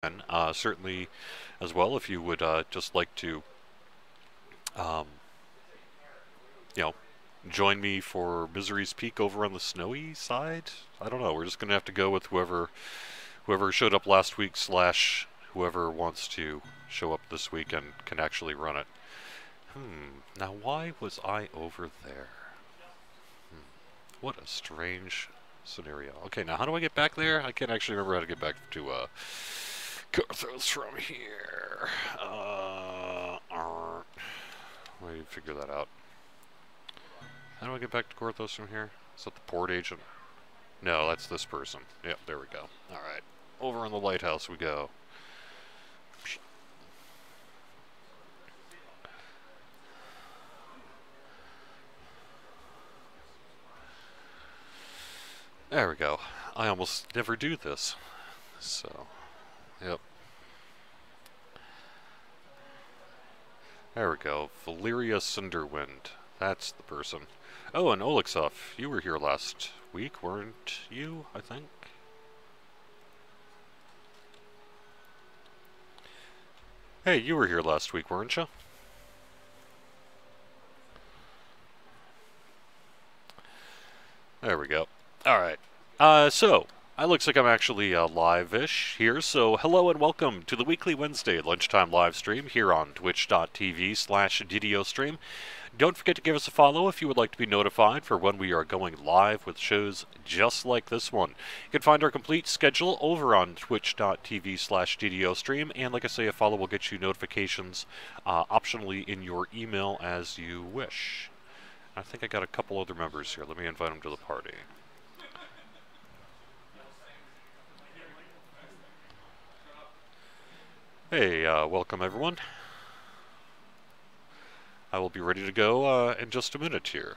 And certainly, as well, if you would just like to, um, you know, join me for Misery's Peak over on the snowy side. I don't know. We're just gonna have to go with whoever showed up last week slash whoever wants to show up this week and can actually run it. Now why was I over there? What a strange scenario. Okay, now how do I get back there? I can't actually remember how to get back to Carthos from here. Let me figure that out. How do I get back to Carthos from here? Is that the port agent? No, that's this person. Yep, there we go. Alright. Over in the lighthouse we go. There we go. I almost never do this. So, yep. There we go. Valyria Cinderwind. That's the person. Oh, and Olixov, you were here last week, weren't you, I think? Hey, you were here last week, weren't you? There we go. Alright. So, it looks like I'm actually live-ish here, so hello and welcome to the weekly Wednesday lunchtime live stream here on twitch.tv/DDOstream. Don't forget to give us a follow if you would like to be notified for when we are going live with shows just like this one. You can find our complete schedule over on twitch.tv/DDOstream, and like I say, a follow will get you notifications optionally in your email as you wish. I think I got a couple other members here. Let me invite them to the party. Hey, welcome everyone. I will be ready to go in just a minute here.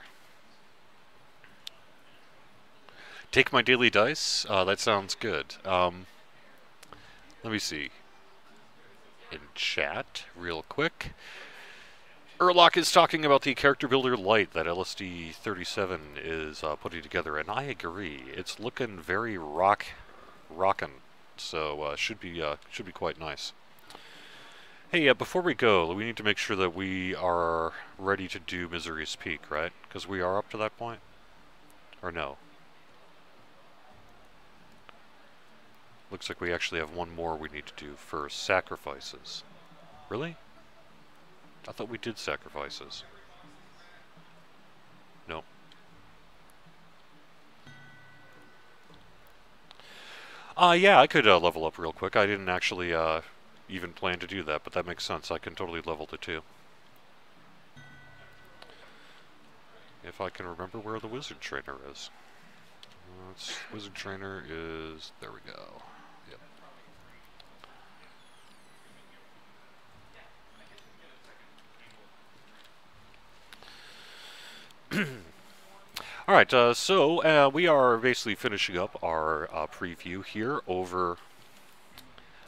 Take my daily dice? That sounds good. Let me see. In chat, real quick. Urlock is talking about the character builder light that LSD37 is putting together, and I agree. It's looking very rockin', so should be quite nice. Hey, before we go, we need to make sure that we are ready to do Misery's Peak, right? Because we are up to that point? Or no? Looks like we actually have one more we need to do first. Sacrifices. Really? I thought we did sacrifices. No. Yeah, I could level up real quick. I didn't actually even plan to do that, but that makes sense. I can totally level to 2. If I can remember where the wizard trainer is. Wizard trainer is... there we go. Yep. Alright, so we are basically finishing up our preview here over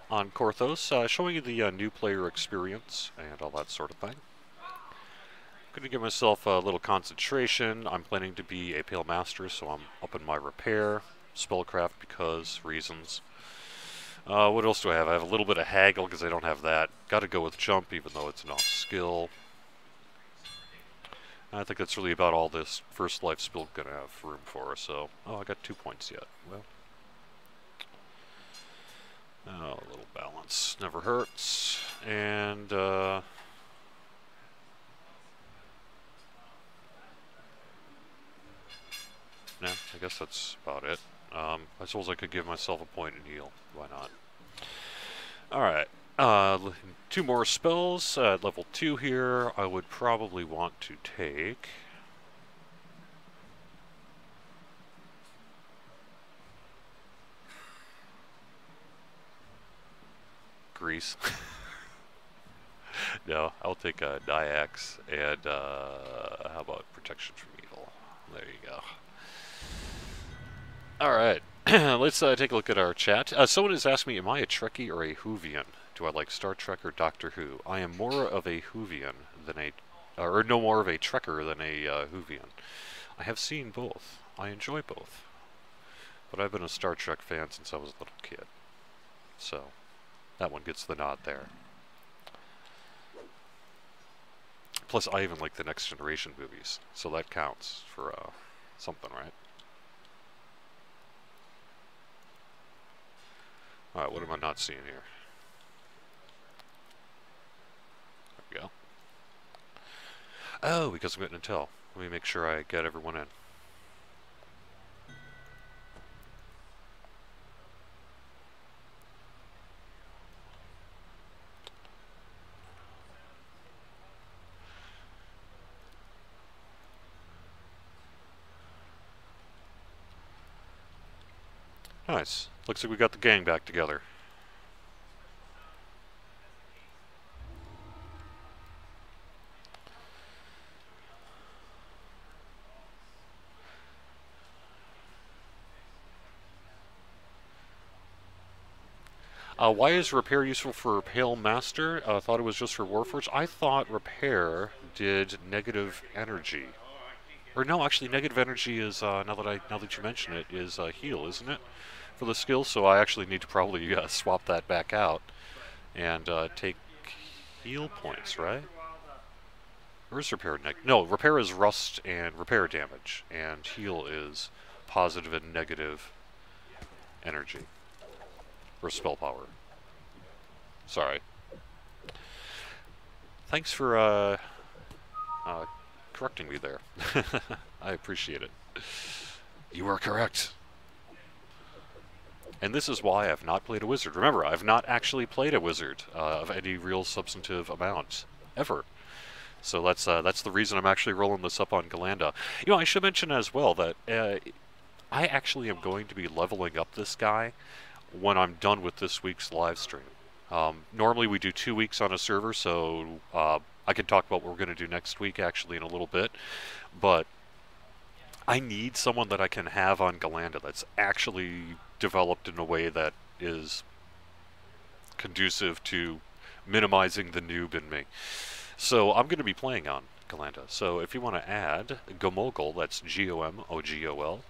on Carthos, showing you the new player experience and all that sort of thing. I'm going to give myself a little concentration. I'm planning to be a Pale Master, so I'm upping my repair, spellcraft because reasons. What else do I have? I have a little bit of haggle because I don't have that. Got to go with jump even though it's not skill. I think that's really about all this first life spill going to have room for, so... oh, I got 2 points yet. Well... oh, a little balance never hurts. And, no, I guess that's about it. I suppose I could give myself a point and heal. Why not? Alright. 2 more spells at level 2 here. I would probably want to take... Grease. No, I'll take Diax and how about Protection from Evil? There you go. Alright, let's take a look at our chat. Someone has asked me, am I a Trekkie or a Whovian? Do I like Star Trek or Doctor Who? I am more of a Whovian than a... or no more of a Trekker than a Whovian. I have seen both. I enjoy both. But I've been a Star Trek fan since I was a little kid. So... that one gets the nod there. Plus, I even like the Next Generation movies, so that counts for something, right? Alright, what am I not seeing here? There we go. Oh, because I'm getting intel. Let me make sure I get everyone in. Nice. Looks like we got the gang back together. Why is repair useful for Pale Master? I thought it was just for Warforged. I thought repair did negative energy. Or no, actually negative energy is, now that you mention it, is heal, isn't it? For the skill, so I actually need to probably swap that back out and take heal points, right? Or is repair no, repair is rust and repair damage, and heal is positive and negative energy. Or spell power. Sorry. Thanks for correcting me there. I appreciate it. You are correct. And this is why I've not played a wizard. Remember, I've not actually played a wizard of any real substantive amount, ever. So that's the reason I'm actually rolling this up on Ghallanda. You know, I should mention as well that I actually am going to be leveling up this guy when I'm done with this week's live stream. Normally we do 2 weeks on a server, so I can talk about what we're going to do next week actually in a little bit. But I need someone that I can have on Ghallanda that's actually developed in a way that is conducive to minimizing the noob in me. So I'm going to be playing on Ghallanda. So if you want to add Gomogol, that's Gomogol,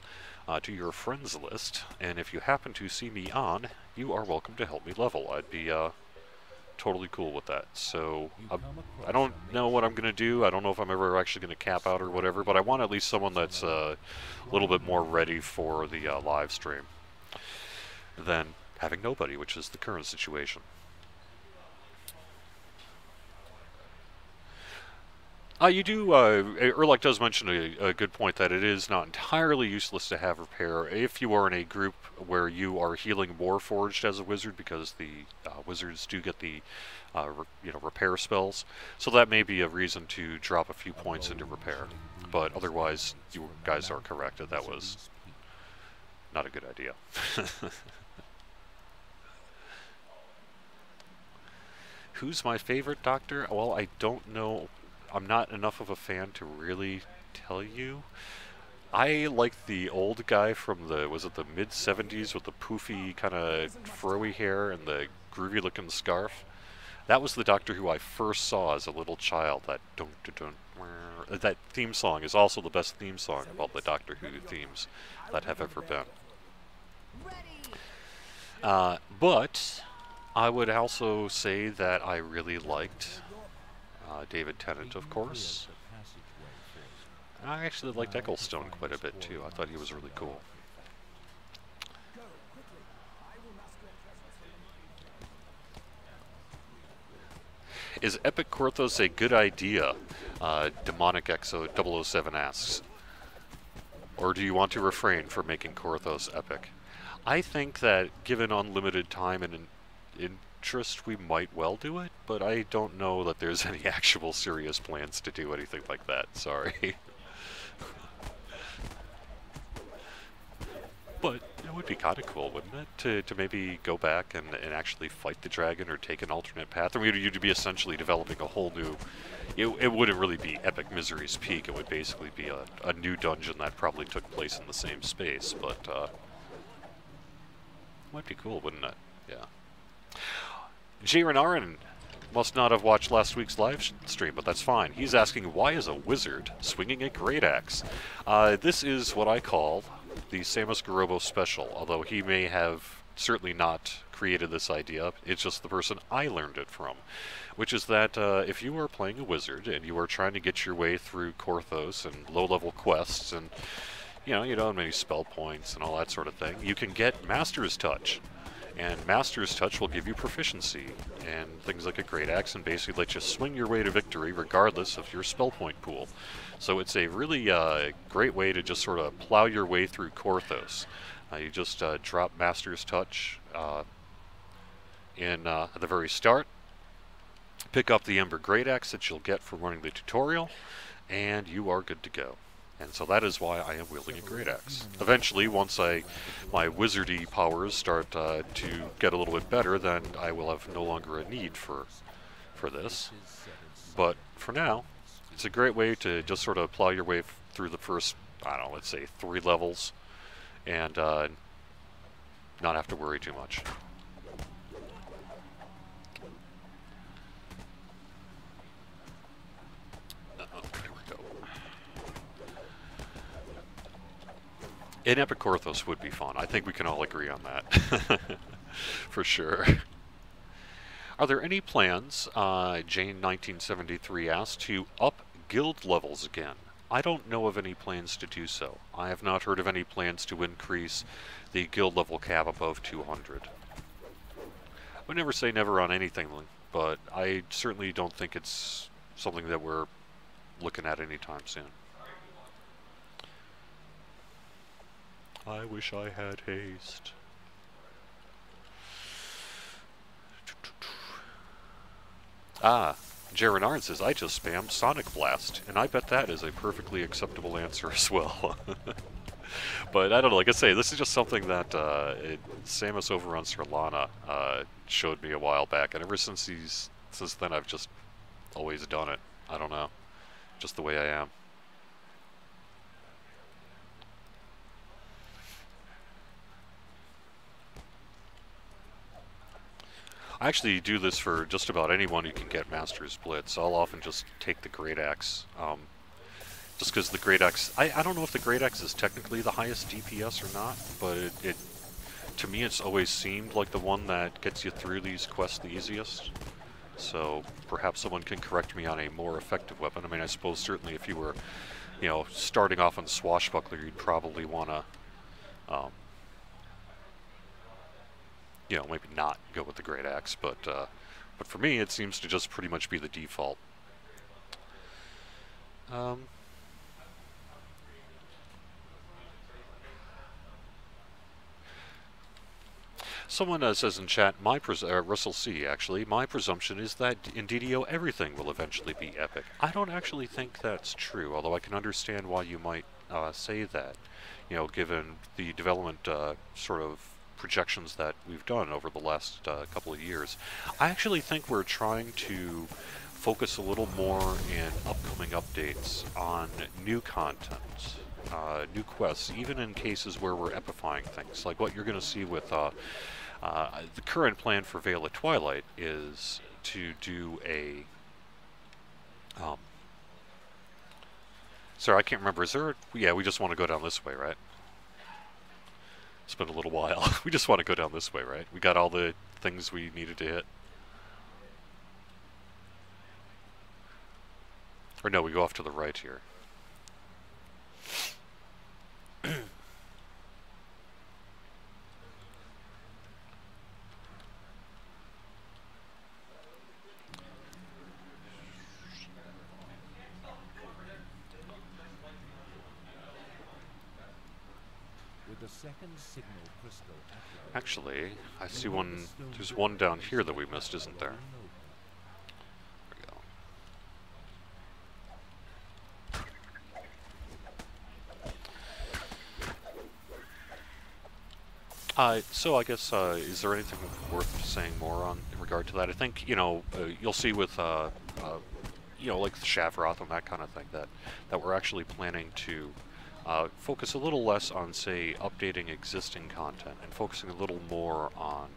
to your friends list, and if you happen to see me on, you are welcome to help me level. I'd be totally cool with that. So I don't know what I'm going to do. I don't know if I'm ever actually going to cap out or whatever, but I want at least someone that's a little bit more ready for the live stream than having nobody, which is the current situation. You do, Erlach does mention a good point that it is not entirely useless to have repair if you are in a group where you are healing Warforged as a wizard, because the wizards do get the repair spells. So that may be a reason to drop a few points into repair. But otherwise, you guys are correct that that was not a good idea. Who's my favorite doctor? Well, I don't know. I'm not enough of a fan to really tell you. I like the old guy from the, was it the mid-70s with the poofy kind of furry hair and the groovy looking scarf. That was the doctor who I first saw as a little child. That that theme song is also the best theme song of all the Doctor Who themes that have ever been. But I would also say that I really liked David Tennant, of course. I actually liked Ecclestone quite a bit too. I thought he was really cool. Is Epic Korthos a good idea? Demonic Exo 007 asks. Or do you want to refrain from making Korthos epic? I think that given unlimited time and interest, we might well do it, but I don't know that there's any actual serious plans to do anything like that. Sorry. But it would be kind of cool, wouldn't it? To maybe go back and actually fight the dragon or take an alternate path. I mean, you'd be essentially developing a whole new... It wouldn't really be Epic Misery's Peak. It would basically be a new dungeon that probably took place in the same space, but... might be cool, wouldn't it? Yeah. J. Renarin must not have watched last week's live stream, but that's fine. He's asking, why is a wizard swinging a great axe? This is what I call the Samus Garobo special, although he may have certainly not created this idea. It's just the person I learned it from, which is that if you are playing a wizard and you are trying to get your way through Korthos and low-level quests, and you don't have many spell points and all that sort of thing, you can get Master's Touch. And Master's Touch will give you proficiency and things like a Great Axe, and basically let you swing your way to victory regardless of your spell point pool. So it's a really great way to just sort of plow your way through Korthos. You just drop Master's Touch at the very start, pick up the Ember Great Axe that you'll get for running the tutorial, and you are good to go. And so that is why I am wielding a Great Axe. Eventually, once my wizardy powers start to get a little bit better, then I will have no longer a need for this. But for now, it's a great way to just sort of plow your way through the first, I don't know, let's say 3 levels, and not have to worry too much. An Epic Korthos would be fun. I think we can all agree on that. For sure. Are there any plans, Jane1973 asked, to up guild levels again? I don't know of any plans to do so. I have not heard of any plans to increase the guild level cap above 200. I would never say never on anything, but I certainly don't think it's something that we're looking at anytime soon. I wish I had haste. Jaron Arn says, I just spam Sonic Blast, and I bet that is a perfectly acceptable answer as well. But I don't know, like I say, this is just something that Samus over on Ghallanda showed me a while back, and ever since then I've just always done it. I don't know, just the way I am. I actually do this for just about anyone who can get Master's Blitz. I'll often just take the Great Axe. Just because the Great Axe, I don't know if the Great Axe is technically the highest DPS or not, but to me it's always seemed like the one that gets you through these quests the easiest. So perhaps someone can correct me on a more effective weapon. I mean, I suppose certainly if you were, starting off on Swashbuckler, you'd probably want to, maybe not go with the Great Axe, but for me, it seems to just pretty much be the default. Someone says in chat, Russell C, actually, my presumption is that in DDO everything will eventually be epic. I don't actually think that's true, although I can understand why you might say that, given the development sort of projections that we've done over the last couple of years. I actually think we're trying to focus a little more in upcoming updates on new content, new quests, even in cases where we're epifying things. Like what you're going to see with the current plan for Veil of Twilight is to do a... sorry, I can't remember. Is there... Yeah, we just want to go down this way, right? It's been a little while. We just want to go down this way, right? We got all the things we needed to hit. Or no, we go off to the right here. Actually, I see one. There's one down here that we missed, isn't there? There we go. So I guess, is there anything worth saying more on in regard to that? I think, you'll see with, like the Shavroth and that kind of thing, that we're actually planning to focus a little less on, say, updating existing content and focusing a little more on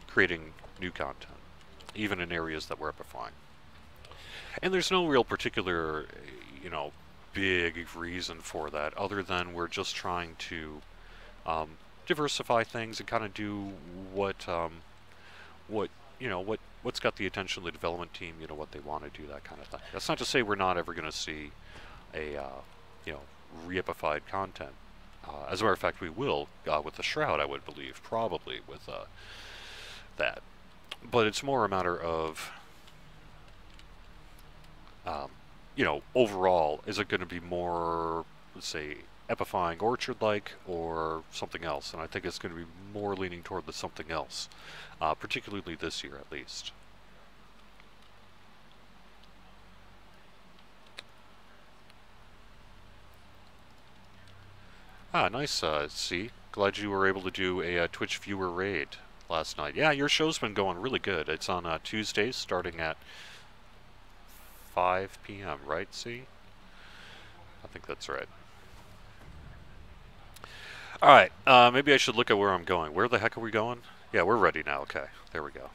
creating new content, even in areas that we're epifying. And there's no real particular, big reason for that, other than we're just trying to diversify things and kind of do what what's got the attention of the development team, what they want to do, that kind of thing. That's not to say we're not ever going to see a reified content. As a matter of fact, we will with the Shroud, I would believe, probably with that. But it's more a matter of overall, is it going to be more, let's say, Epifying Orchard-like or something else? And I think it's going to be more leaning toward the something else, particularly this year at least. Ah, nice, see. Glad you were able to do a Twitch viewer raid last night. Yeah, your show's been going really good. It's on Tuesdays starting at 5 p.m., right, see? I think that's right. Alright, maybe I should look at where I'm going. Where the heck are we going? Yeah, we're ready now. Okay, there we go.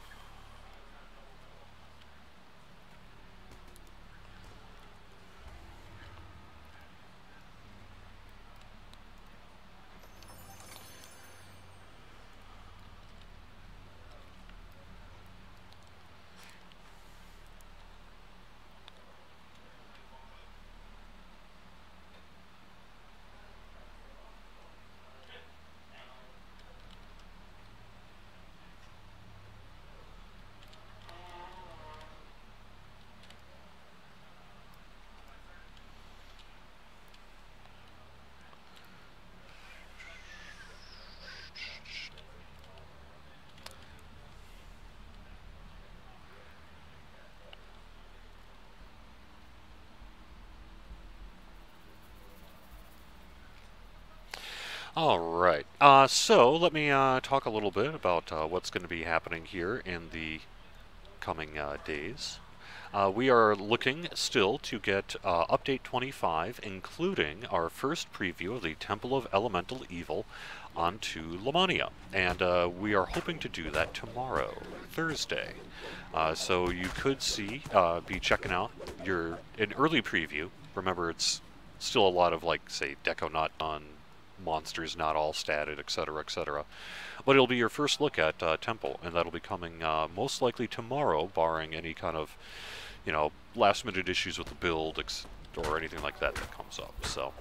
Alright, so let me talk a little bit about what's going to be happening here in the coming days. We are looking still to get Update 25, including our first preview of the Temple of Elemental Evil onto Lamania. And we are hoping to do that tomorrow, Thursday. So you could be checking out an early preview. Remember, it's still a lot of, like, say, Deco not on monsters not all statted, etc., etc. But it'll be your first look at Temple, and that'll be coming most likely tomorrow, barring any kind of, last-minute issues with the build or anything like that that comes up. So,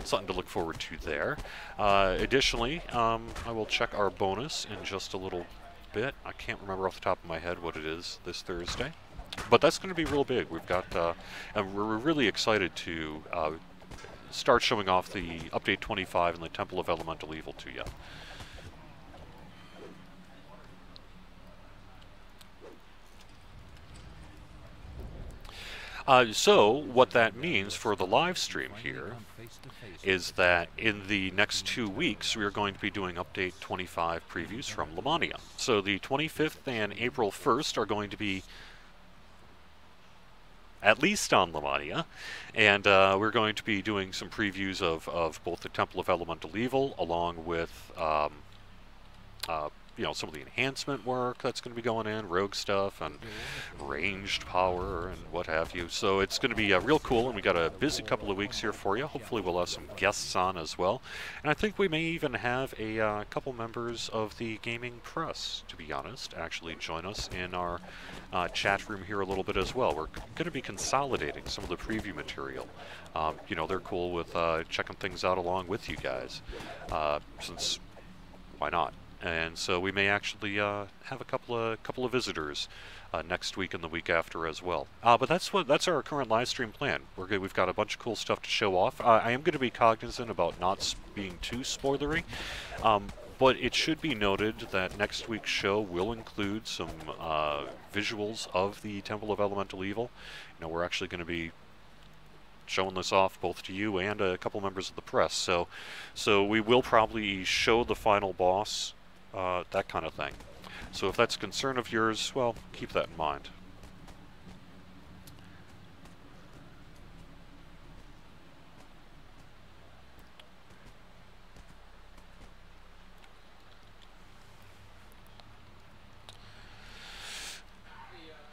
something to look forward to there. Additionally, I will check our bonus in just a little bit. I can't remember off the top of my head what it is this Thursday. But that's going to be real big. We've got, and we're really excited to start showing off the Update 25 and the Temple of Elemental Evil to you. So, what that means for the live stream here is that in the next 2 weeks, we are going to be doing Update 25 previews from Lamania. So the 25th and April 1st are going to be at least on Lamania, and we're going to be doing some previews of both the Temple of Elemental Evil, along with some of the enhancement work that's going to be going in, rogue stuff, and ranged power, and what have you. So it's going to be real cool, and we got a busy couple of weeks here for you. Hopefully we'll have some guests on as well. And I think we may even have a couple members of the gaming press, to be honest, actually join us in our chat room here a little bit as well. We're going to be consolidating some of the preview material. They're cool with checking things out along with you guys, since why not? And so we may actually have a couple of visitors next week and the week after as well. But that's our current live stream plan. We've got a bunch of cool stuff to show off. I am going to be cognizant about not being too spoilery, but it should be noted that next week's show will include some visuals of the Temple of Elemental Evil. We're actually going to be showing this off both to you and a couple members of the press. So we will probably show the final boss. That kind of thing. So if that's a concern of yours, well, keep that in mind.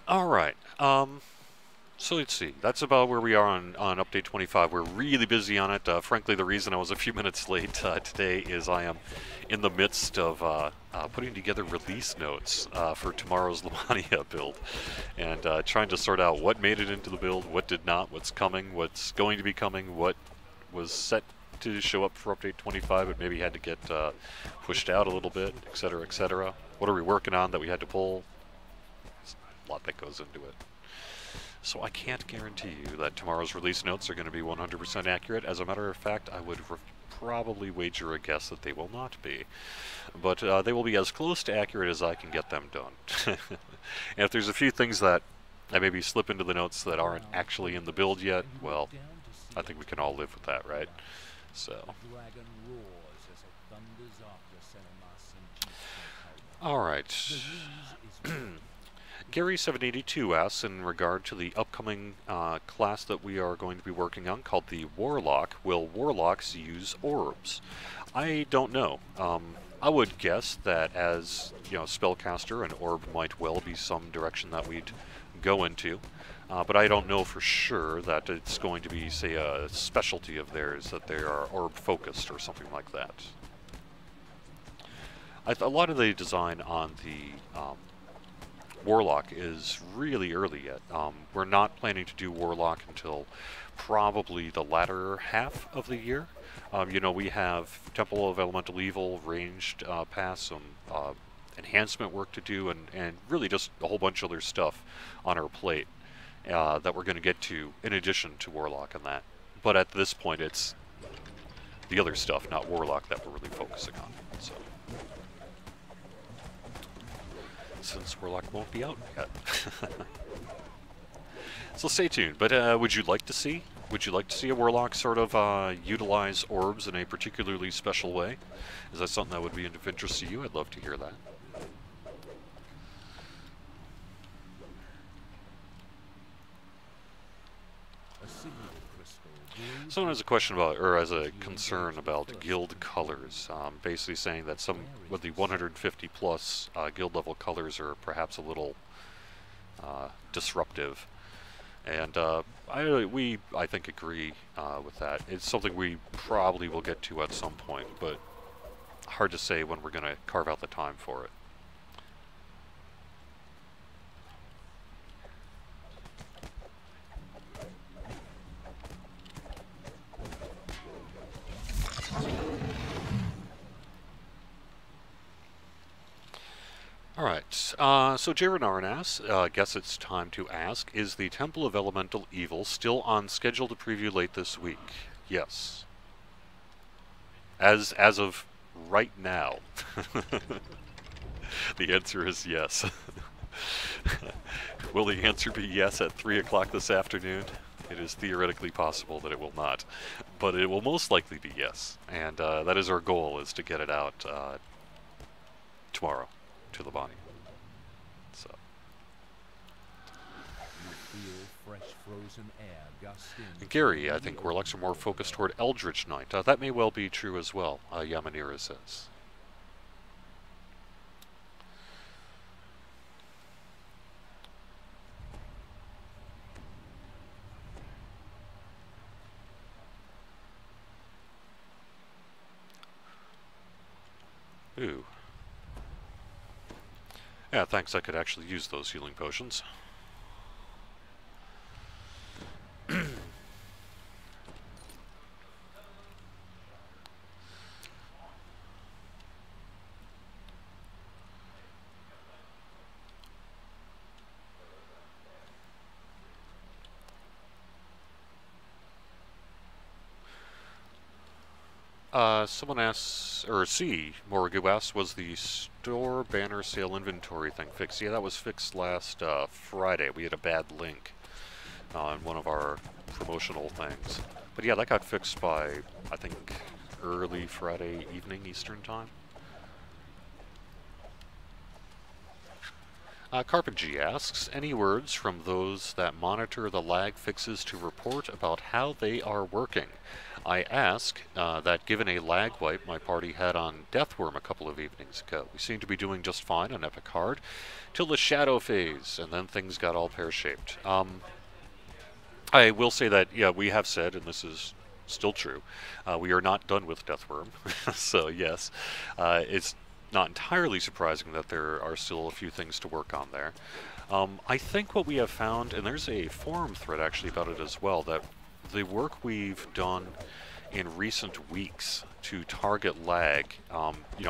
All right. So let's see. That's about where we are on update 25. We're really busy on it. Frankly, the reason I was a few minutes late today is I am in the midst of putting together release notes for tomorrow's Lamania build, and trying to sort out what made it into the build, what did not, what's coming, what's going to be coming, what was set to show up for update 25 but maybe had to get pushed out a little bit, etc., etc. What are we working on that we had to pull? There's a lot that goes into it. So I can't guarantee you that tomorrow's release notes are going to be 100% accurate. As a matter of fact, I would probably wager a guess that they will not be. But they will be as close to accurate as I can get them done. And if there's a few things that I maybe slip into the notes that aren't actually in the build yet, well, I think we can all live with that, right? So. Alright. Gary782 asks in regard to the upcoming class that we are going to be working on called the Warlock. Will Warlocks use orbs? I don't know. I would guess that as, spellcaster, an orb might well be some direction that we'd go into. But I don't know for sure that it's going to be, say, a specialty of theirs, that they are orb-focused or something like that. A lot of the design on the Warlock is really early yet. We're not planning to do Warlock until probably the latter half of the year. We have Temple of Elemental Evil, ranged pass, some enhancement work to do, and really just a whole bunch of other stuff on our plate that we're going to get to in addition to Warlock and that. But at this point, it's the other stuff, not Warlock, that we're really focusing on. So. Since Warlock won't be out yet. So stay tuned. But would you like to see a Warlock sort of utilize orbs in a particularly special way? Is that something that would be of interest to you? I'd love to hear that. Someone has a question about, or has a concern about guild colors, basically saying that some of the 150 plus guild level colors are perhaps a little disruptive, and I think agree with that. It's something we probably will get to at some point, but hard to say when we're going to carve out the time for it. Alright, so Jarenaran asks, guess it's time to ask, is the Temple of Elemental Evil still on schedule to preview late this week? Yes. As of right now. The answer is yes. Will the answer be yes at 3 o'clock this afternoon? It is theoretically possible that it will not, but it will most likely be yes, and that is our goal, is to get it out tomorrow to the body. So. Gary, I think Warlocks are more focused toward Eldritch Knight. That may well be true as well, Yamanira says. Ooh. Yeah, thanks, I could actually use those healing potions. Someone asks, or C, Morgu asks, was the store banner sale inventory thing fixed? Yeah, that was fixed last Friday. We had a bad link on one of our promotional things. But yeah, that got fixed by, I think, early Friday evening Eastern time. Carpet G asks, any words from those that monitor the lag fixes to report about how they are working? I ask that given a lag wipe my party had on Deathworm a couple of evenings ago, we seemed to be doing just fine on Epic Hard till the Shadow phase, and then things got all pear-shaped. I will say that, yeah, we have said, and this is still true, we are not done with Deathworm. So, yes, it's not entirely surprising that there are still a few things to work on there. I think what we have found, and there's a forum thread actually about it as well, that the work we've done in recent weeks to target lag,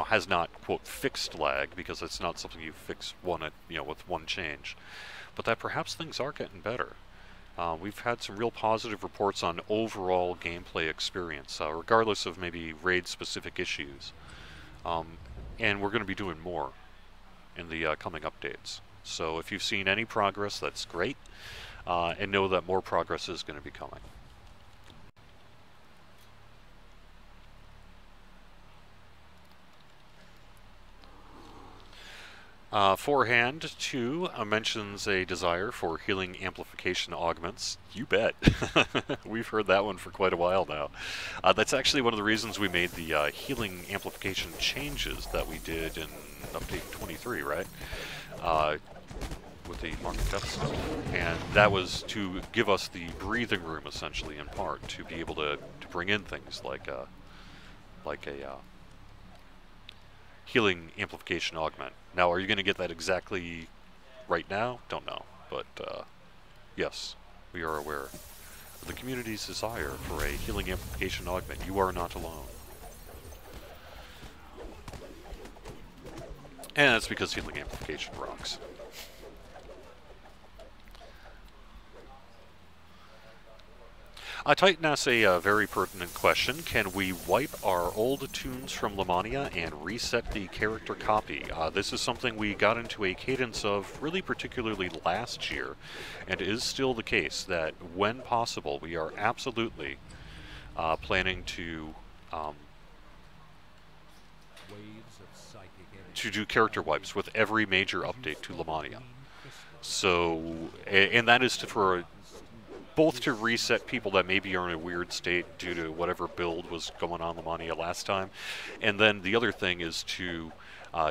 has not, quote, fixed lag, because it's not something you fix with one change, but that perhaps things are getting better. We've had some real positive reports on overall gameplay experience, regardless of maybe raid-specific issues. And we're going to be doing more in the coming updates. So if you've seen any progress, that's great, and know that more progress is going to be coming. Forehand 2 mentions a desire for healing amplification augments. You bet. We've heard that one for quite a while now. That's actually one of the reasons we made the healing amplification changes that we did in update 23, right? With the Mark of Death stuff. And that was to give us the breathing room, essentially, in part, to be able to bring in things like a healing amplification augment. Now, are you going to get that exactly right now? Don't know. But, yes, we are aware of the community's desire for a healing amplification augment. You are not alone. And that's because healing amplification rocks. Titan asks a very pertinent question. Can we wipe our old tunes from Lamania and reset the character copy? This is something we got into a cadence of really particularly last year, and is still the case that when possible we are absolutely planning to do character wipes with every major update to Lamania. So, and that is for both to reset people that maybe are in a weird state due to whatever build was going on Lamania last time, and then the other thing is to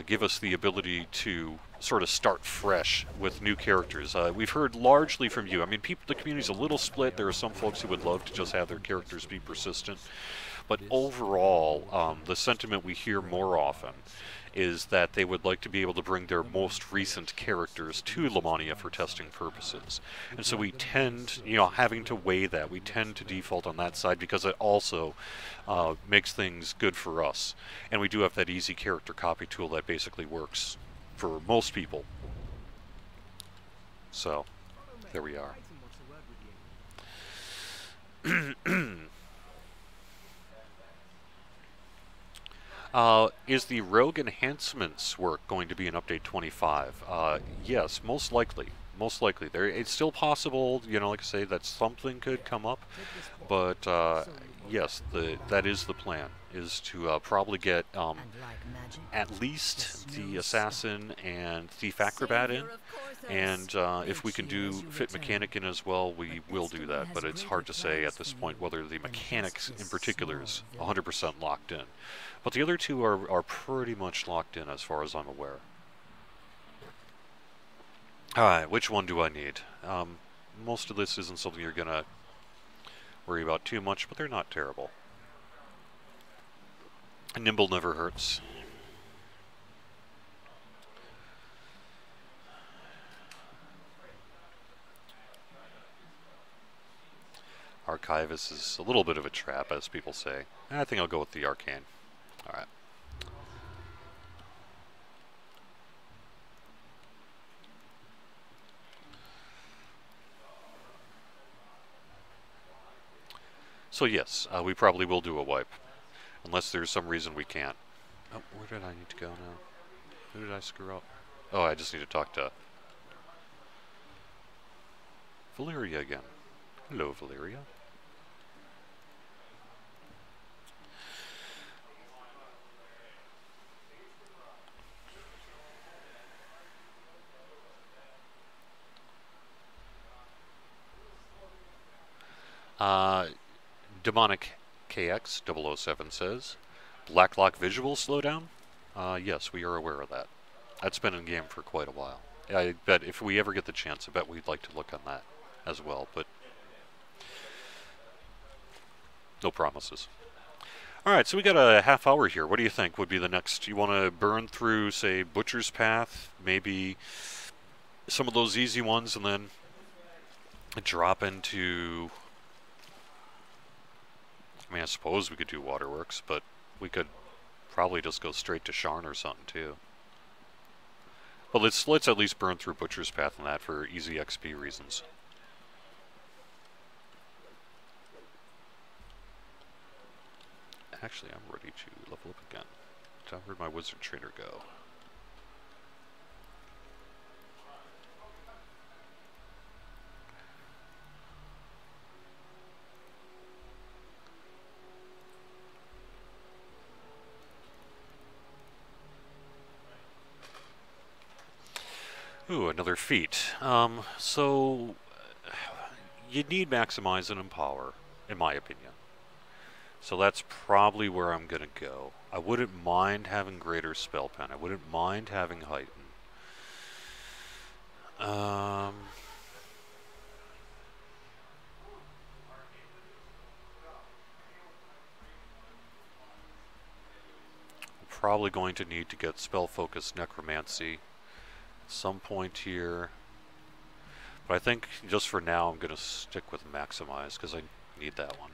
give us the ability to sort of start fresh with new characters. We've heard largely from you. I mean, the community's a little split. There are some folks who would love to just have their characters be persistent, but overall, the sentiment we hear more often is that they would like to be able to bring their most recent characters to Lamania for testing purposes. And so we tend, having to weigh that, we tend to default on that side because it also makes things good for us. And we do have that easy character copy tool that basically works for most people. So, there we are. Is the rogue enhancements work going to be in update 25? Yes, most likely. Most likely. It's still possible, like I say, that something could come up, but yes, that is the plan, is to probably get at least the assassin and thief acrobat in, and if we can do fit mechanic in as well, we will do that, but it's hard to say at this point whether the mechanics in particular is 100% locked in. But the other two are pretty much locked in as far as I'm aware. Alright, which one do I need? Most of this isn't something you're going to worry about too much, but they're not terrible. Nimble never hurts. Archivist is a little bit of a trap, as people say. I think I'll go with the Arcane. Alright. So yes, we probably will do a wipe. Unless there's some reason we can't. Oh, where did I need to go now? Who did I screw up? Oh, I just need to talk to Valeria again. Hello, Valeria. Demonic KX 007 says, Blacklock visual slowdown? Yes, we are aware of that. That's been in game for quite a while. I bet if we ever get the chance, I bet we'd like to look on that as well, but No promises. Alright, so we got a half hour here. What do you think would be the next? You want to burn through, say, Butcher's Path, maybe some of those easy ones, and then drop into... I mean, I suppose we could do Waterworks, but we could probably just go straight to Sharn or something, too. But let's at least burn through Butcher's Path and that for easy XP reasons. Actually, I'm ready to level up again. Where'd my wizard trainer go? Ooh, another feat. So you need Maximize and Empower, in my opinion. So that's probably where I'm going to go. I wouldn't mind having Greater Spell Pen. I wouldn't mind having Heighten. Probably going to need to get Spell Focus Necromancy at some point here. But I think just for now I'm going to stick with Maximize because I need that one.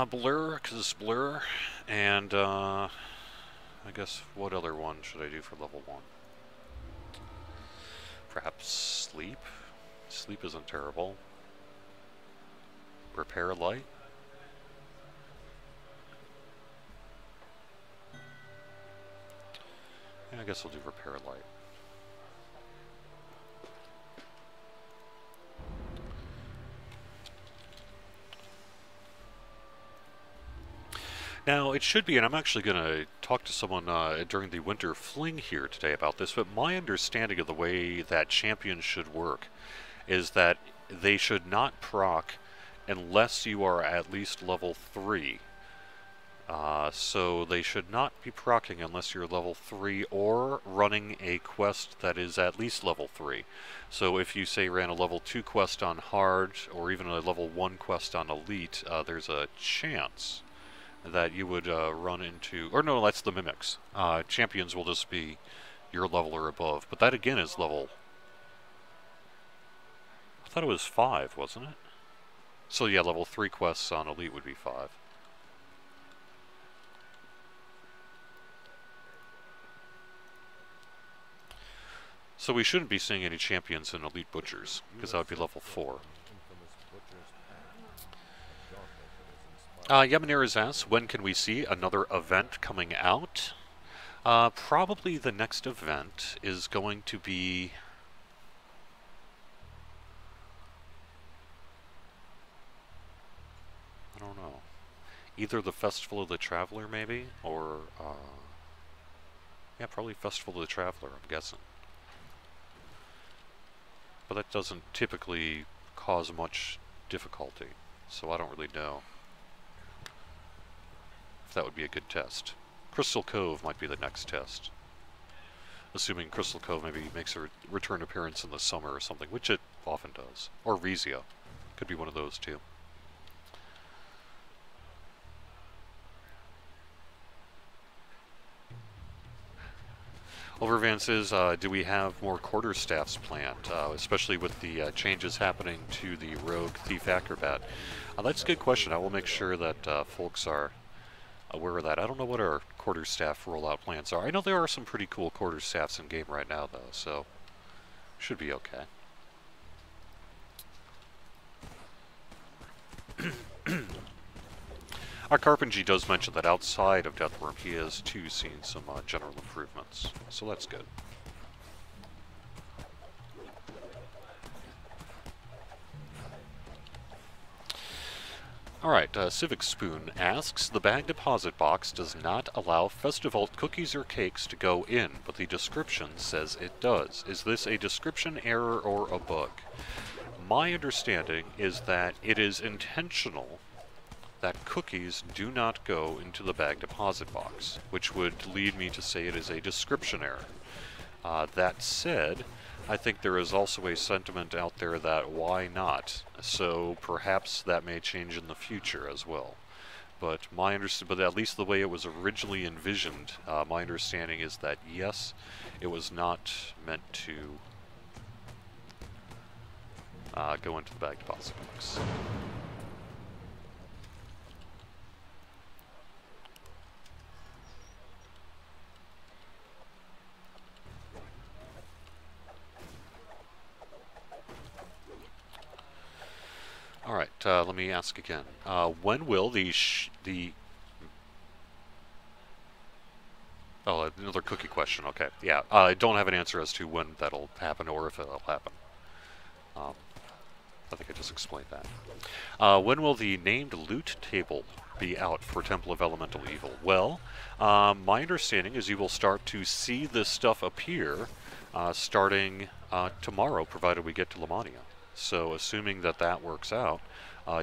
Blur, because it's Blur, and I guess what other one should I do for level 1? Perhaps Sleep? Sleep isn't terrible. Repair Light? Yeah, I guess I'll do Repair Light. Now, it should be, and I'm actually going to talk to someone during the Winter Fling here today about this, but my understanding of the way that champions should work is that they should not proc unless you are at least level 3. So they should not be proccing unless you're level 3 or running a quest that is at least level 3. So if you, say, ran a level 2 quest on Hard or even a level 1 quest on Elite, there's a chance that you would run into... Or no, that's the Mimics. Champions will just be your level or above. But that, again, is level... I thought it was 5, wasn't it? So yeah, level 3 quests on Elite would be 5. So we shouldn't be seeing any champions in Elite Butchers, because that would be level 4. Yamanera's asked, when can we see another event coming out? Probably the next event is going to be... I don't know. Either the Festival of the Traveler, maybe? Or, yeah, probably Festival of the Traveler, I'm guessing. But that doesn't typically cause much difficulty, so I don't really know if that would be a good test. Crystal Cove might be the next test. Assuming Crystal Cove maybe makes a return appearance in the summer or something, which it often does. Or Rizia. Could be one of those too. Overvan says, do we have more quarterstaffs planned, especially with the changes happening to the Rogue Thief Acrobat? That's a good question. I will make sure that folks are aware of that. I don't know what our quarterstaff rollout plans are. I know there are some pretty cool quarterstaffs in game right now, though, so should be okay. Our Carpentry does mention that outside of Deathworm, he has too seen some general improvements, so that's good. Alright, Civic Spoon asks, the bag deposit box does not allow Festival cookies or cakes to go in, but the description says it does. Is this a description error or a bug? My understanding is that it is intentional that cookies do not go into the bag deposit box, which would lead me to say it is a description error. That said, I think there is also a sentiment out there that why not? So perhaps that may change in the future as well. But but at least the way it was originally envisioned, my understanding is that yes, it was not meant to go into the bag deposit box. All right, let me ask again. When will Oh, another cookie question. Okay, yeah. I don't have an answer as to when that'll happen or if it'll happen. I think I just explained that. When will the named loot table be out for Temple of Elemental Evil? Well, my understanding is you will start to see this stuff appear starting tomorrow, provided we get to Lamania. So assuming that that works out,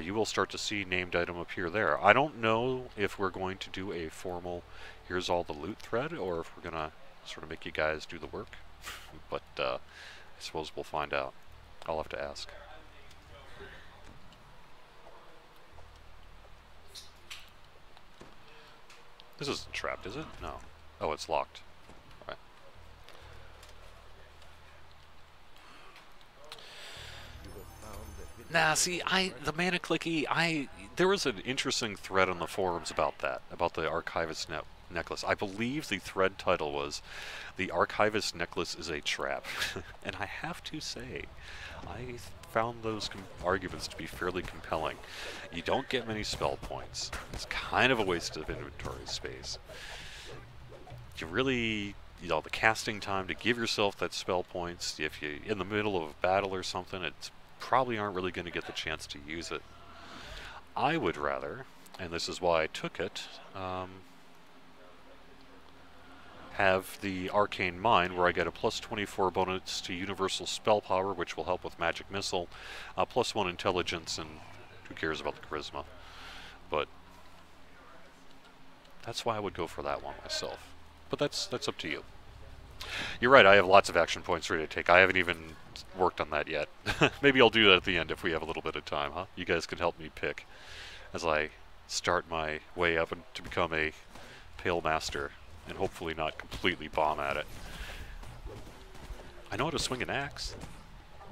you will start to see named item appear there. I don't know if we're going to do a formal here's all the loot thread, or if we're going to sort of make you guys do the work. But I suppose we'll find out. I'll have to ask. This isn't trapped, is it? No. Oh, it's locked. Right. Nah, see, the mana clicky, there was an interesting thread on the forums about that, about the Archivist necklace. I believe the thread title was, "The Archivist necklace is a trap." And I have to say, I found those arguments to be fairly compelling. You don't get many spell points. It's kind of a waste of inventory space. You really, the casting time to give yourself that spell points, if you're in the middle of a battle or something, it's probably aren't really going to get the chance to use it. I would rather, and this is why I took it, have the Arcane Mind, where I get a plus 24 bonus to Universal Spell Power, which will help with Magic Missile, plus 1 Intelligence, and who cares about the Charisma. But that's why I would go for that one myself. But that's up to you. You're right, I have lots of action points ready to take. I haven't even worked on that yet. Maybe I'll do that at the end if we have a little bit of time, huh? You guys can help me pick as I start my way up to become a Pale Master, and hopefully not completely bomb at it. I know how to swing an axe.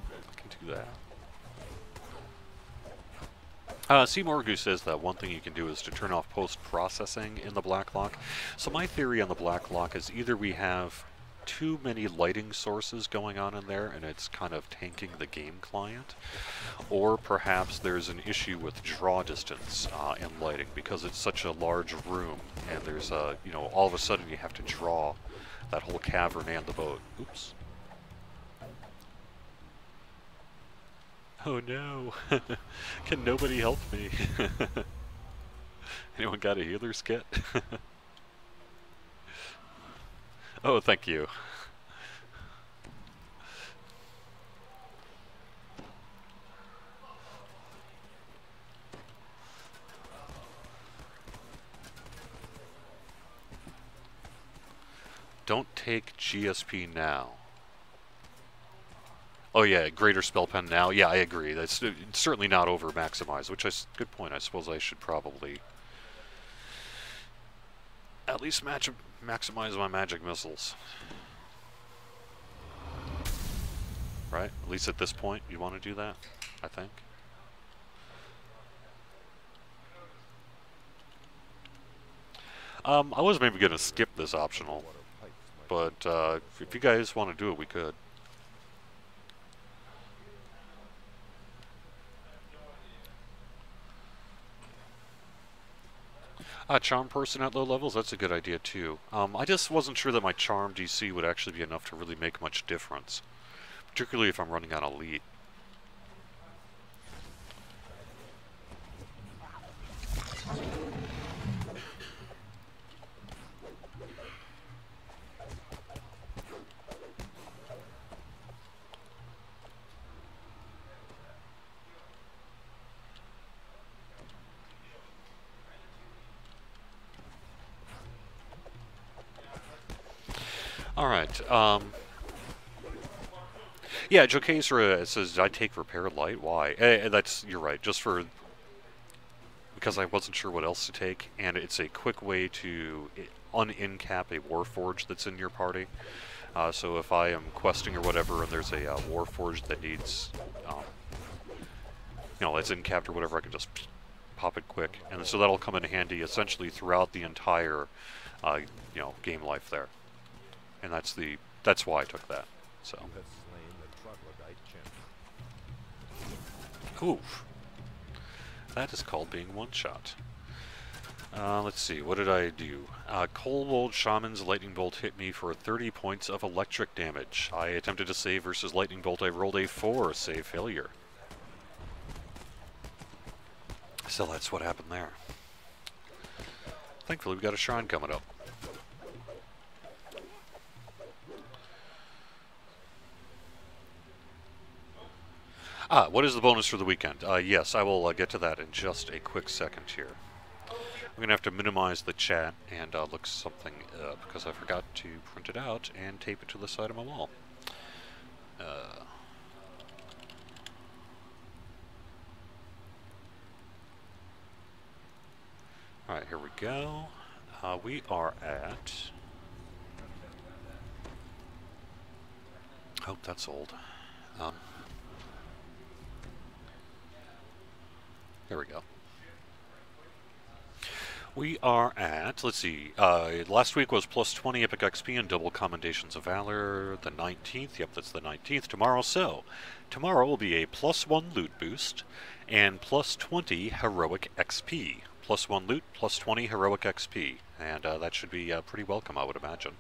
I can do that. Morgu says that one thing you can do is to turn off post-processing in the Black Lock. So my theory on the Black Lock is either we have too many lighting sources going on in there and it's kind of tanking the game client, or perhaps there's an issue with draw distance and lighting because it's such a large room and there's all of a sudden you have to draw that whole cavern and the boat. Oops. Oh no. Can nobody help me? Anyone got a healer's kit? Oh, thank you. Don't take GSP now. Oh yeah, greater spell pen now. Yeah, I agree. That's certainly not over maximize, which is a good point. I suppose I should probably at least maximize my magic missiles. Right? At least at this point, you want to do that, I think. I was maybe going to skip this optional, but if you guys want to do it, we could. Charm person at low levels, that's a good idea too. I just wasn't sure that my charm DC would actually be enough to really make much difference, particularly if I'm running on elite. Alright, Yeah, Jokazra says, "Did I take Repair Light? Why?" You're right. Just for because I wasn't sure what else to take, and it's a quick way to un-incap a Warforged that's in your party. So if I am questing or whatever, and there's a Warforged that needs, it's incapped or whatever, I can just pop it quick, and so that'll come in handy essentially throughout the entire, game life there. And that's why I took that. So. Oof. That is called being one-shot. Let's see, what did I do? Cold Shaman's Lightning Bolt hit me for 30 points of electric damage. I attempted to save versus Lightning Bolt. I rolled a 4, save failure. So that's what happened there. Thankfully, we got a shrine coming up. What is the bonus for the weekend? Yes, I will get to that in just a quick second here. I'm going to have to minimize the chat and look something up because I forgot to print it out and tape it to the side of my wall. Alright, here we go. We are at... Oh, that's old. There we go. We are at, let's see, last week was plus 20 Epic XP and double Commendations of Valor, the 19th, yep, that's the 19th, tomorrow will be a plus 1 loot boost, and plus 20 Heroic XP. Plus 1 loot, plus 20 Heroic XP, and that should be pretty welcome, I would imagine.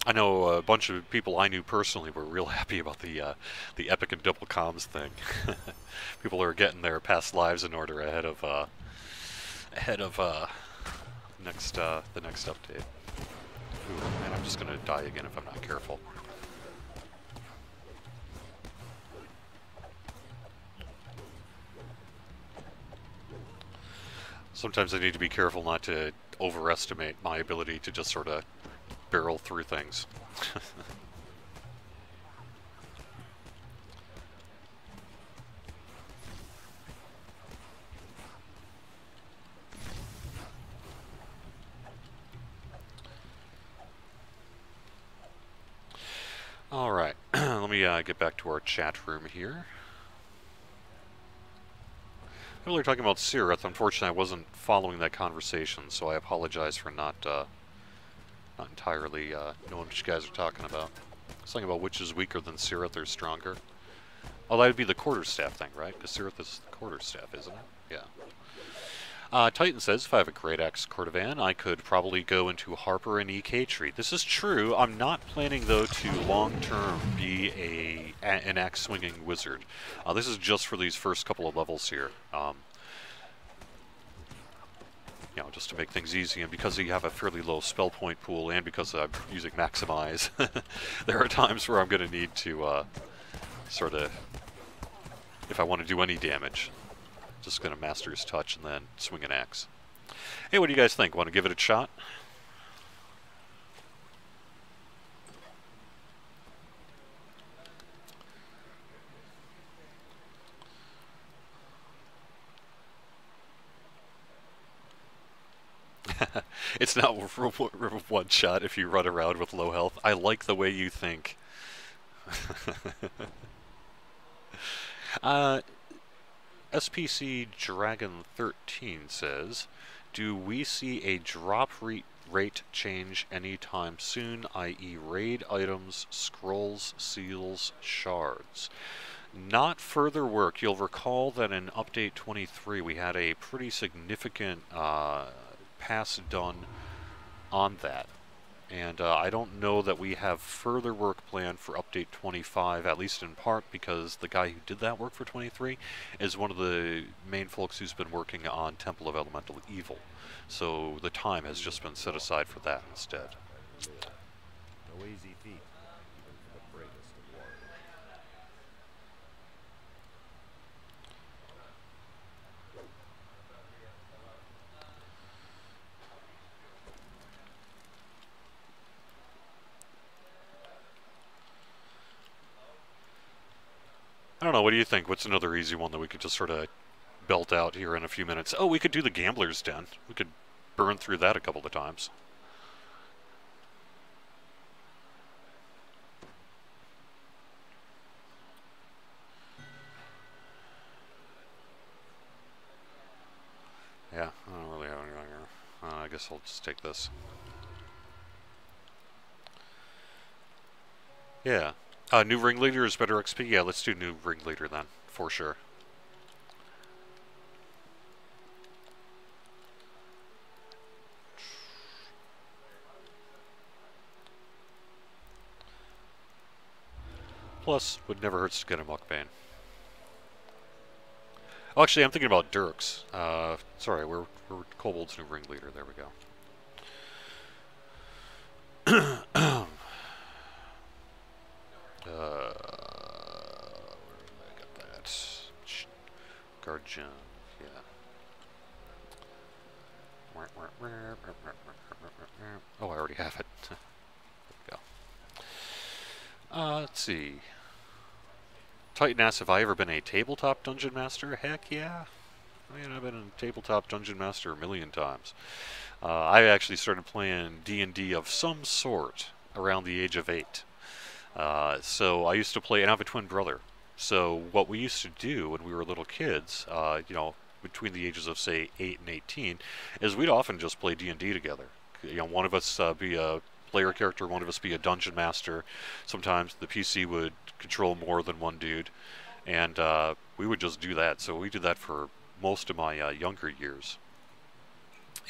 I know a bunch of people I knew personally were real happy about the epic and double comms thing. People are getting their past lives in order ahead of the next update. Ooh, man, I'm just gonna die again if I'm not careful. Sometimes I need to be careful not to overestimate my ability to just sort of barrel through things. Alright, let me get back to our chat room here. People are talking about Sirith. Unfortunately, I wasn't following that conversation, so I apologize for not entirely knowing what you guys are talking about. Something about which is weaker than Sirith or stronger. Oh, that would be the quarterstaff thing, right? Because Sirith is the quarterstaff, isn't it? Yeah. Titan says, if I have a Great Axe Cordovan, I could probably go into Harper and EK Tree. This is true. I'm not planning, though, to long-term be an axe-swinging wizard. This is just for these first couple of levels here. Just to make things easy, and because you have a fairly low spell point pool, and because I'm using Maximize, there are times where I'm going to need to sort of, if I want to do any damage, just going to Master's Touch and then swing an axe. Hey, what do you guys think? Want to give it a shot? It's not one shot if you run around with low health. I like the way you think. SPC Dragon 13 says, do we see a drop rate change anytime soon, i.e. raid items, scrolls, seals, shards? Not further work. You'll recall that in Update 23 we had a pretty significant pass done on that. And I don't know that we have further work planned for Update 25, at least in part because the guy who did that work for 23 is one of the main folks who's been working on Temple of Elemental Evil. So the time has just been set aside for that instead. No easy feat, even for the bravest of warriors. know. What do you think? What's another easy one that we could just sort of belt out here in a few minutes? Oh, we could do the Gambler's Den. We could burn through that a couple of times. Yeah, I don't really have anything here. I guess I'll just take this. Yeah. New ringleader is better XP? Yeah, let's do new ringleader then, for sure. Plus, would never hurts to get a Mukbane. Oh, actually, I'm thinking about Dirks. Sorry, we're Kobold's new ringleader. There we go. Where I got that? Guardian, yeah. Oh, I already have it. There we go. Let's see. Titan asks, have I ever been a tabletop dungeon master? Heck yeah. I mean, I've been a tabletop dungeon master a million times. I actually started playing D&D of some sort around the age of 8. So I used to play, and I have a twin brother. So what we used to do when we were little kids, you know, between the ages of, say, 8 and 18, is we'd often just play D&D together. You know, one of us be a player character, one of us be a dungeon master. Sometimes the PC would control more than one dude, and we would just do that. So we did that for most of my younger years.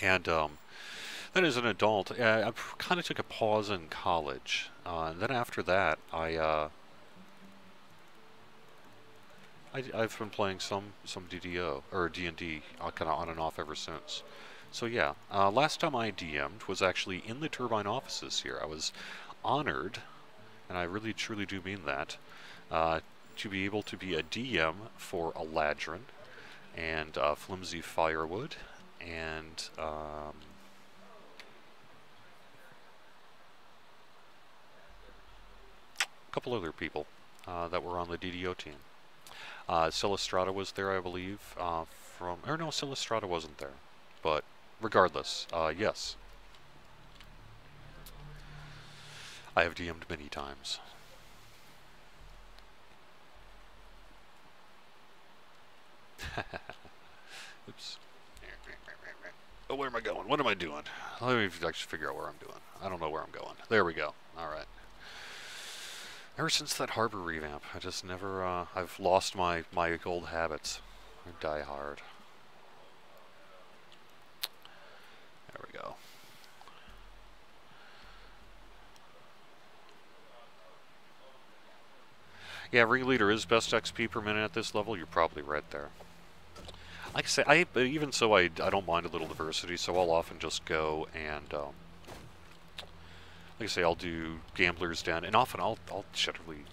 And then as an adult, I kind of took a pause in college. And then after that, I've been playing some DDO or D&D kind of on and off ever since. So yeah, last time I DM'd was actually in the Turbine offices here. I was honored, and I really truly do mean that, to be able to be a DM for Eladrin and Flimsy Firewood and a couple other people that were on the DDO team. Celestrata was there, I believe, or no, Celestrata wasn't there, but regardless, yes. I have DM'd many times. Oops. Oh, where am I going? What am I doing? Let me actually figure out where I'm doing. I don't know where I'm going. There we go. Alright. Ever since that harbor revamp, I just never, I've lost my old habits. I die hard. There we go. Yeah, ringleader is best XP per minute at this level. You're probably right there. Like I say, even so, I don't mind a little diversity, so I'll often just go and, like I say, I'll do Gambler's Den, and often I'll generally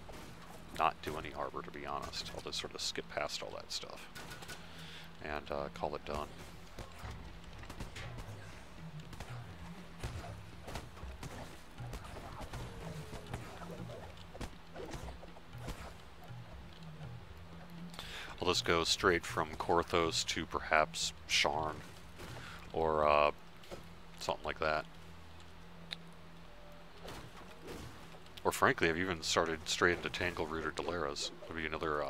not do any harbor, to be honest. I'll just sort of skip past all that stuff and call it done. I'll just go straight from Korthos to perhaps Sharn, or something like that. Or frankly, I've even started straight into Tangleroot or Dalaras. That'll be another,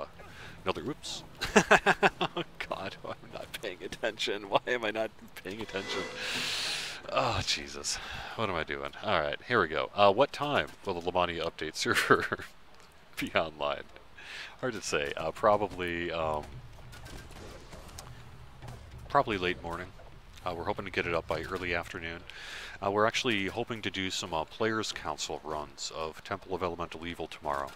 oops. Oh god, I'm not paying attention. Why am I not paying attention? Oh, Jesus. What am I doing? Alright, here we go. What time will the Lamania update server be online? Hard to say. Probably late morning. We're hoping to get it up by early afternoon. We're actually hoping to do some Players' Council runs of Temple of Elemental Evil tomorrow.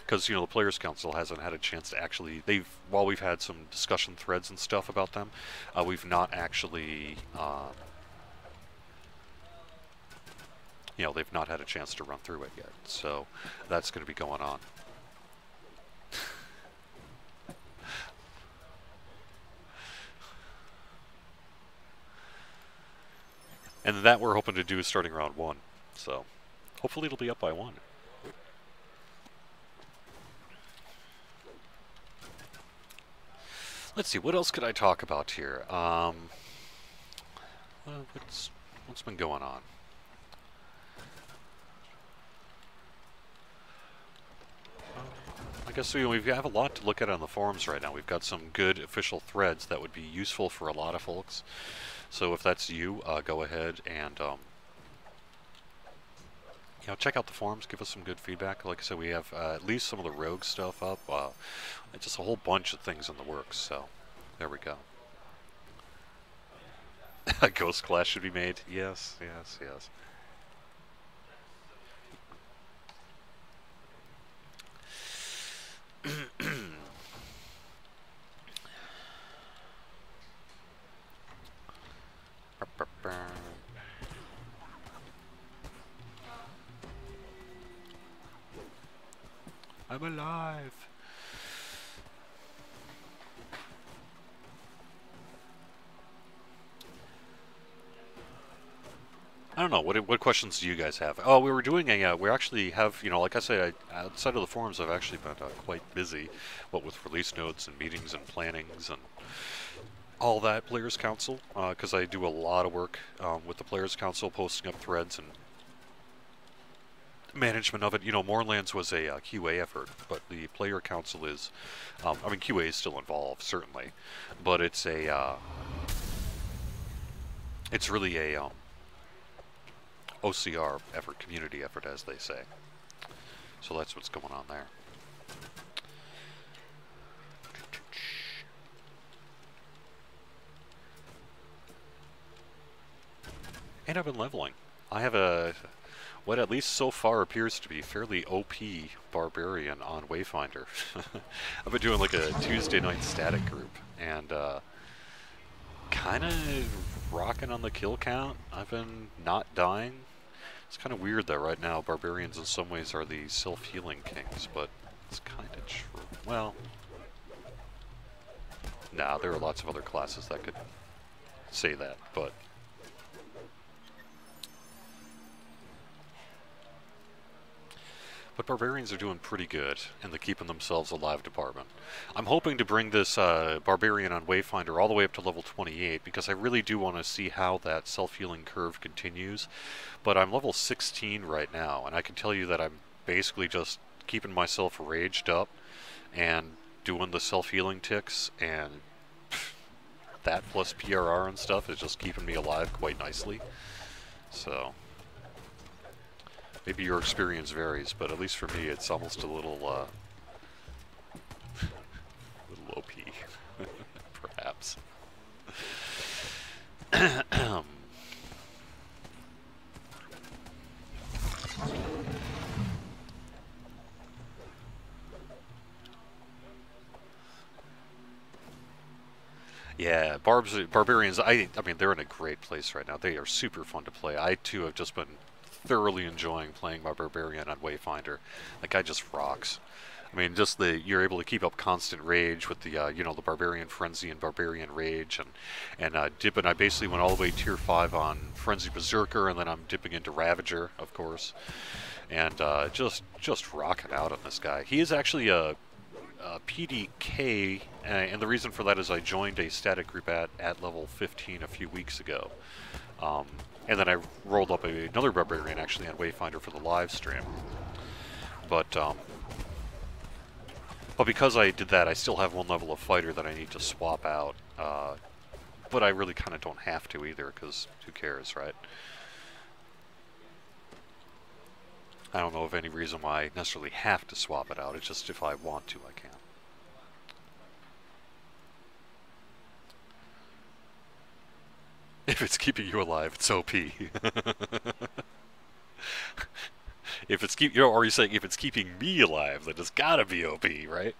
Because, you know, the Players' Council hasn't had a chance to actually... while we've had some discussion threads and stuff about them, we've not actually... you know, they've not had a chance to run through it yet. So, that's going to be going on. And that we're hoping to do starting round 1. So, hopefully it'll be up by 1. Let's see, what else could I talk about here? Well, what's been going on? I guess we have a lot to look at on the forums right now. We've got some good official threads that would be useful for a lot of folks. So if that's you, go ahead and check out the forums. Give us some good feedback. Like I said, we have at least some of the rogue stuff up. Just a whole bunch of things in the works. So there we go. A ghost class should be made. Yes, yes, yes. I'm alive. I don't know. What questions do you guys have? Oh, we were doing we actually have, like I say, outside of the forums, I've actually been quite busy, what with release notes and meetings and plannings and all that, Players Council, because I do a lot of work with the Players Council, posting up threads and management of it. Moorlands was a QA effort, but the Player Council is, QA is still involved, certainly, but it's really a OCR effort, community effort, as they say. So that's what's going on there. And I've been leveling. I have what at least so far appears to be fairly OP barbarian on Wayfinder. I've been doing like a Tuesday night static group, and kind of rocking on the kill count. I've been not dying. It's kind of weird that right now barbarians in some ways are the self-healing kings, but it's kind of true. Well, nah, there are lots of other classes that could say that, but barbarians are doing pretty good in the keeping themselves alive department. I'm hoping to bring this barbarian on Wayfinder all the way up to level 28 because I really do want to see how that self-healing curve continues. But I'm level 16 right now, and I can tell you that I'm basically just keeping myself raged up and doing the self-healing ticks, and that plus PRR and stuff is just keeping me alive quite nicely. So maybe your experience varies, but at least for me, it's almost a little OP, perhaps. Yeah, barbarians. I mean, they're in a great place right now. They are super fun to play. I too have just been thoroughly enjoying playing my barbarian on Wayfinder. That guy just rocks. I mean, just you're able to keep up constant rage with the the barbarian frenzy and barbarian rage, and dipping. I basically went all the way tier 5 on frenzy berserker, and then I'm dipping into ravager, of course, and just rocking out on this guy. He is actually a PDK, and the reason for that is I joined a static group at level 15 a few weeks ago. And then I rolled up another barbarian actually on Wayfinder for the live stream. But because I did that, I still have one level of fighter that I need to swap out. But I really kind of don't have to either, because who cares, right? I don't know of any reason why I necessarily have to swap it out. It's just if I want to, I can. If it's keeping you alive, it's OP. If it's or you're saying if it's keeping me alive, then it's gotta be OP, right?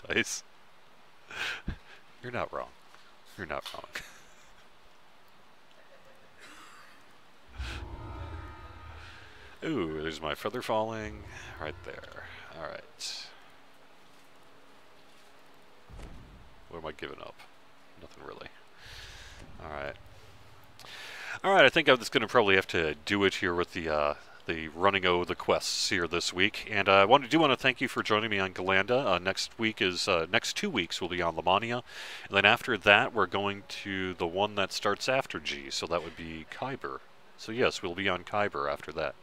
Nice. You're not wrong. You're not wrong. Ooh, there's my feather falling right there. All right. What am I giving up? Nothing really. All right. All right, I think I'm just going to probably have to do it here with the the running of the quests here this week. And I want to thank you for joining me on Ghallanda. Next 2 weeks we'll be on Lamania, and then after that we're going to the one that starts after G, so that would be Kyber. So yes, we'll be on Kyber after that.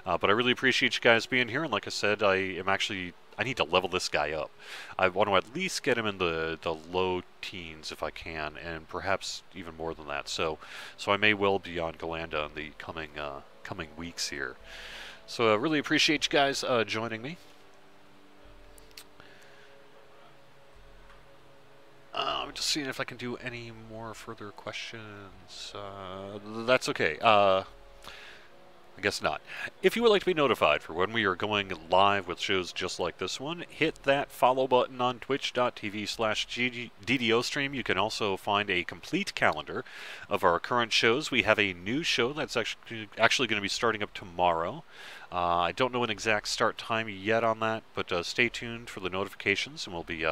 But I really appreciate you guys being here, and like I said, I need to level this guy up. I want to at least get him in the low teens if I can, and perhaps even more than that. So I may well be on Ghallanda in the coming weeks here. So I really appreciate you guys joining me. I'm just seeing if I can do any more further questions. That's okay. I guess not. If you would like to be notified for when we are going live with shows just like this one, hit that follow button on twitch.tv/DDOstream. You can also find a complete calendar of our current shows. We have a new show that's actually going to be starting up tomorrow. I don't know an exact start time yet on that, but stay tuned for the notifications, and we'll be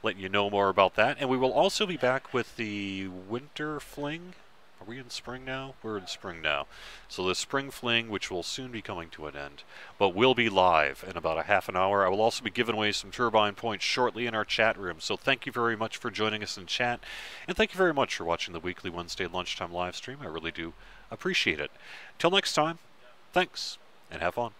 letting you know more about that. And we will also be back with the Winter Fling. Are we in spring now? We're in spring now. So the Spring Fling, which will soon be coming to an end, but will be live in about a half an hour. I will also be giving away some Turbine points shortly in our chat room. So thank you very much for joining us in chat, and thank you very much for watching the weekly Wednesday lunchtime live stream. I really do appreciate it. Till next time, thanks, and have fun.